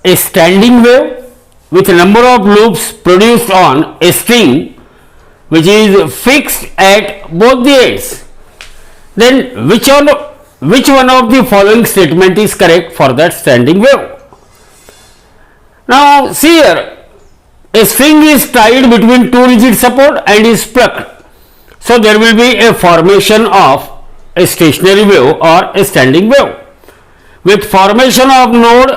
a standing wave with a number of loops produced on a string which is fixed at both the ends, then which one of the following statement is correct for that standing wave? Now see here, a string is tied between two rigid support and is plucked. So there will be a formation of a stationary wave or a standing wave. With formation of node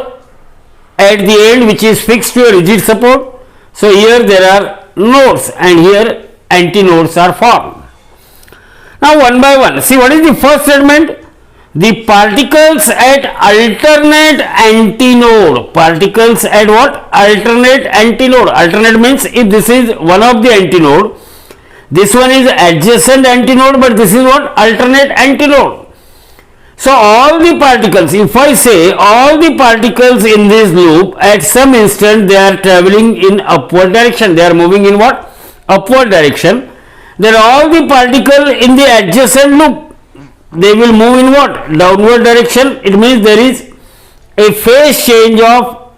at the end which is fixed to a rigid support. So here there are nodes and here antinodes are formed. Now one by one, see what is the first statement? The particles at alternate antinode. Particles at what? Alternate antinode. Alternate means if this is one of the antinode, this one is adjacent antinode, but this is what? Alternate antinode. So all the particles, if I say all the particles in this loop at some instant they are traveling in upward direction, they are moving in what? Upward direction. Then all the particles in the adjacent loop, they will move in what? Downward direction. It means there is a phase change of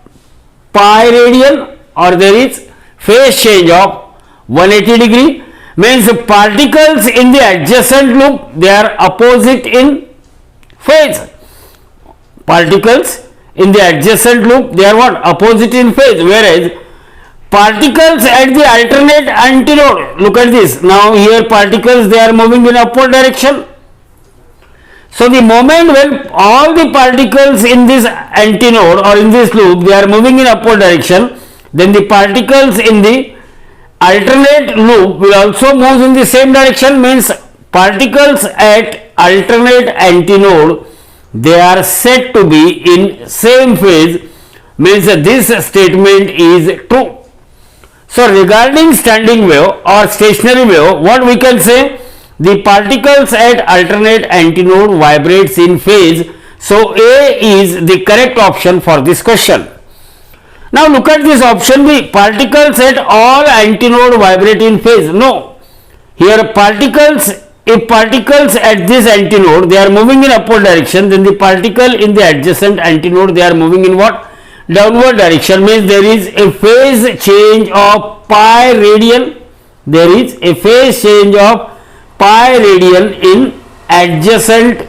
pi radian or there is phase change of 180 degree. Means particles in the adjacent loop, they are opposite in phase. Particles in the adjacent loop, they are what? Opposite in phase. Whereas particles at the alternate antinode, look at this. Now here particles, they are moving in upward direction. So the moment when all the particles in this antinode or in this loop, they are moving in upward direction, then the particles in the alternate loop will also move in the same direction. Means particles at alternate antinode, they are said to be in same phase, means this statement is true. So regarding standing wave or stationary wave, what we can say? The particles at alternate antinode vibrates in phase. So A is the correct option for this question. Now look at this option B. Particles at all antinode vibrate in phase. No. Here particles, if particles at this antinode, they are moving in upward direction, then the particle in the adjacent antinode, they are moving in what? Downward direction. Means there is a phase change of pi radian. There is a phase change of pi radian in adjacent,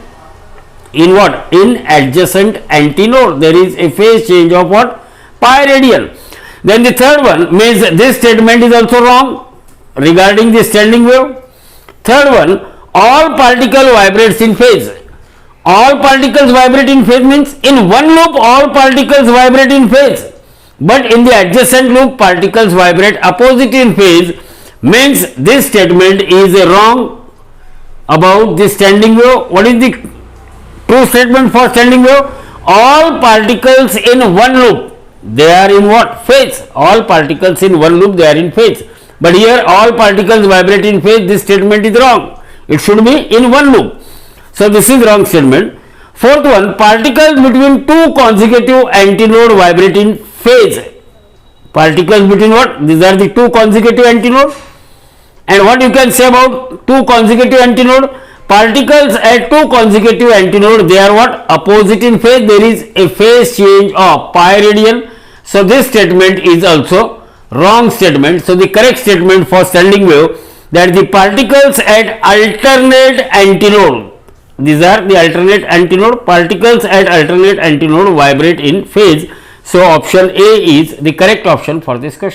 in what? In adjacent antinode. There is a phase change of what? Pi radian. Then the third one means this statement is also wrong regarding the standing wave. Third one, all particle vibrates in phase. All particles vibrate in phase means in one loop all particles vibrate in phase, but in the adjacent loop particles vibrate opposite in phase. Means this statement is wrong about the standing wave. What is the true statement for standing wave? All particles in one loop, they are in what? Phase. All particles in one loop, they are in phase. But here all particles vibrate in phase. This statement is wrong. It should be in one loop. So this is wrong statement. Fourth one, particles between two consecutive antinode vibrate in phase. Particles between what? These are the two consecutive antinodes. And what you can say about two consecutive antinode? Particles at two consecutive antinode, they are what? Opposite in phase. There is a phase change of pi radian. So this statement is also wrong statement. So the correct statement for standing wave, that the particles at alternate antinode, these are the alternate antinode, particles at alternate antinode vibrate in phase. So option A is the correct option for this question.